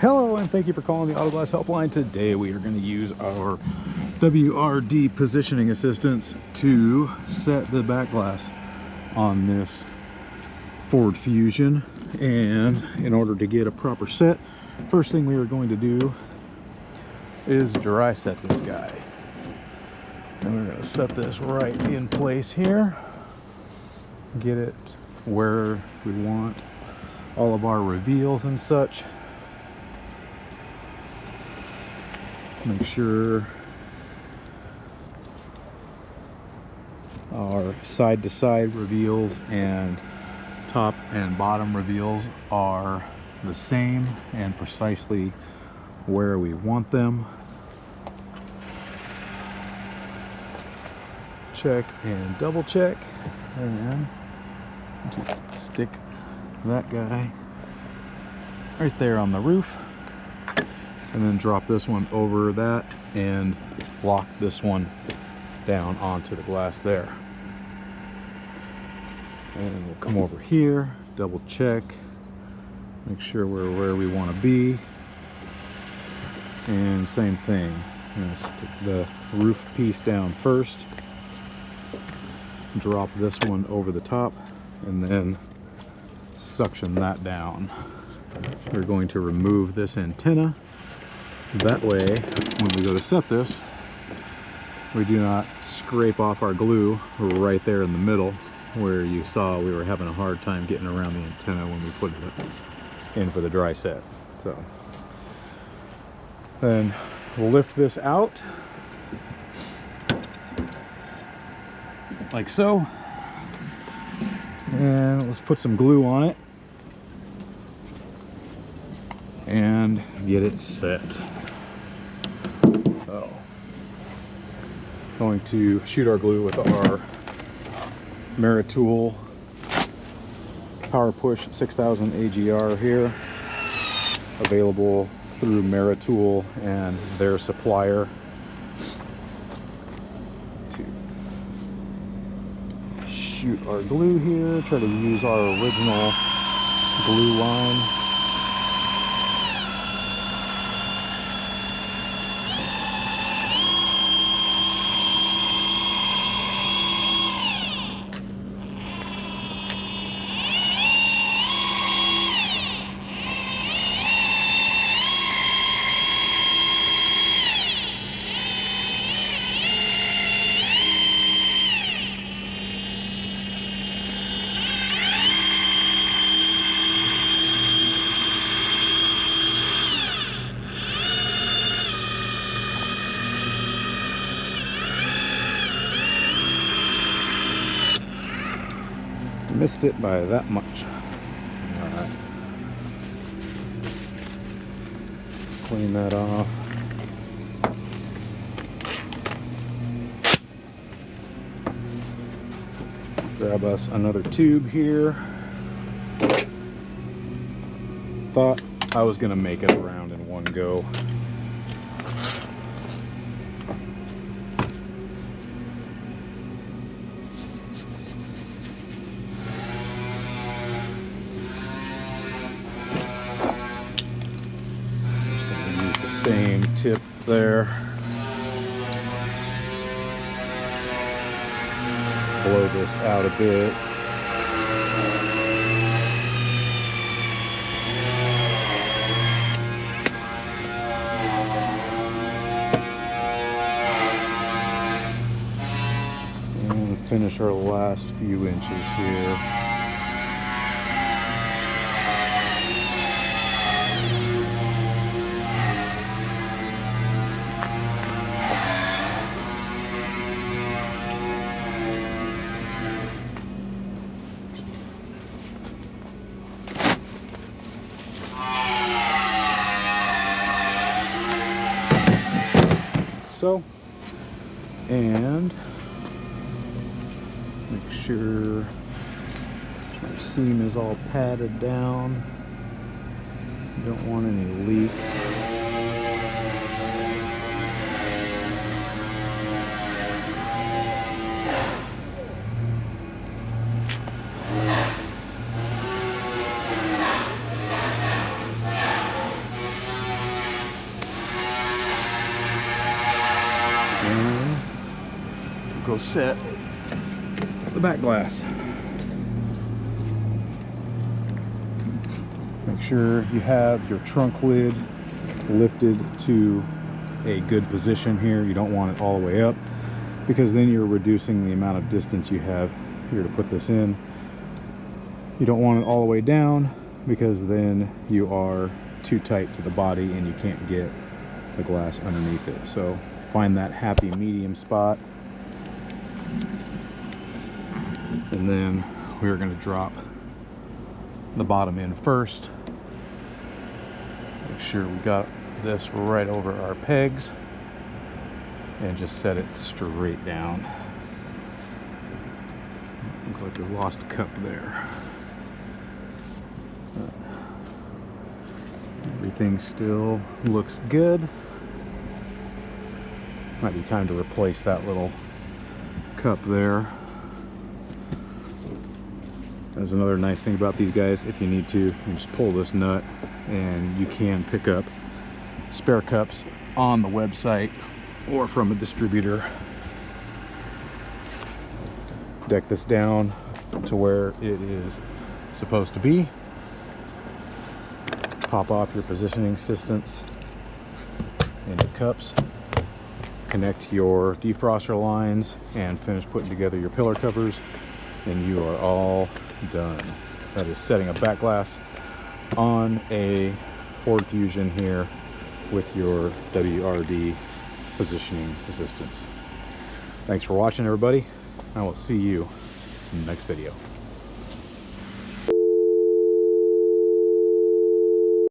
Hello and thank you for calling the Auto Glass Helpline. Today we are going to use our WRD Positioning Assistant to set the back glass on this Ford Fusion. And in order to get a proper set, first thing we are going to do is dry set this guy. And we're going to set this right in place here, get it where we want all of our reveals and such. Make sure our side-to-side reveals and top and bottom reveals are the same and precisely where we want them. Check and double check, and just stick that guy right there on the roof, and then drop this one over that and lock this one down onto the glass there. And we'll come over here, double check, make sure we're where we want to be, and same thing. I'm going to stick the roof piece down first, drop this one over the top, and then suction that down. We're going to remove this antenna. That way, when we go to set this, we do not scrape off our glue right there in the middle where you saw we were having a hard time getting around the antenna when we put it in for the dry set. So then we'll lift this out like so, and let's put some glue on it and get it set. So, going to shoot our glue with our Tool Power Push 6000 AGR here, available through Tool and their supplier. To shoot our glue here, try to use our original glue line. Missed it by that much. All right, clean that off. Grab us another tube here. Thought I was gonna make it around in one go. Same tip there. Blow this out a bit. And finish our last few inches here. So, and make sure our seam is all padded down. You don't want any leaks. go set the back glass. Make sure you have your trunk lid lifted to a good position here. You don't want it all the way up, because then you're reducing the amount of distance you have here to put this in. You don't want it all the way down, because then you are too tight to the body and you can't get the glass underneath it. So find that happy medium spot, and then we're going to drop the bottom in first. Make sure we got this right over our pegs and just set it straight down. Looks like we lost a cup there. Everything still looks good. Might be time to replace that little cup there. That's another nice thing about these guys. If you need to, you just pull this nut and you can pick up spare cups on the website or from a distributor. Deck this down to where it is supposed to be. Pop off your positioning assistants and your cups. Connect your defroster lines and finish putting together your pillar covers, and you are all done. That is setting a back glass on a Ford Fusion here with your WRD Positioning Assistance. Thanks for watching, everybody. I will see you in the next video.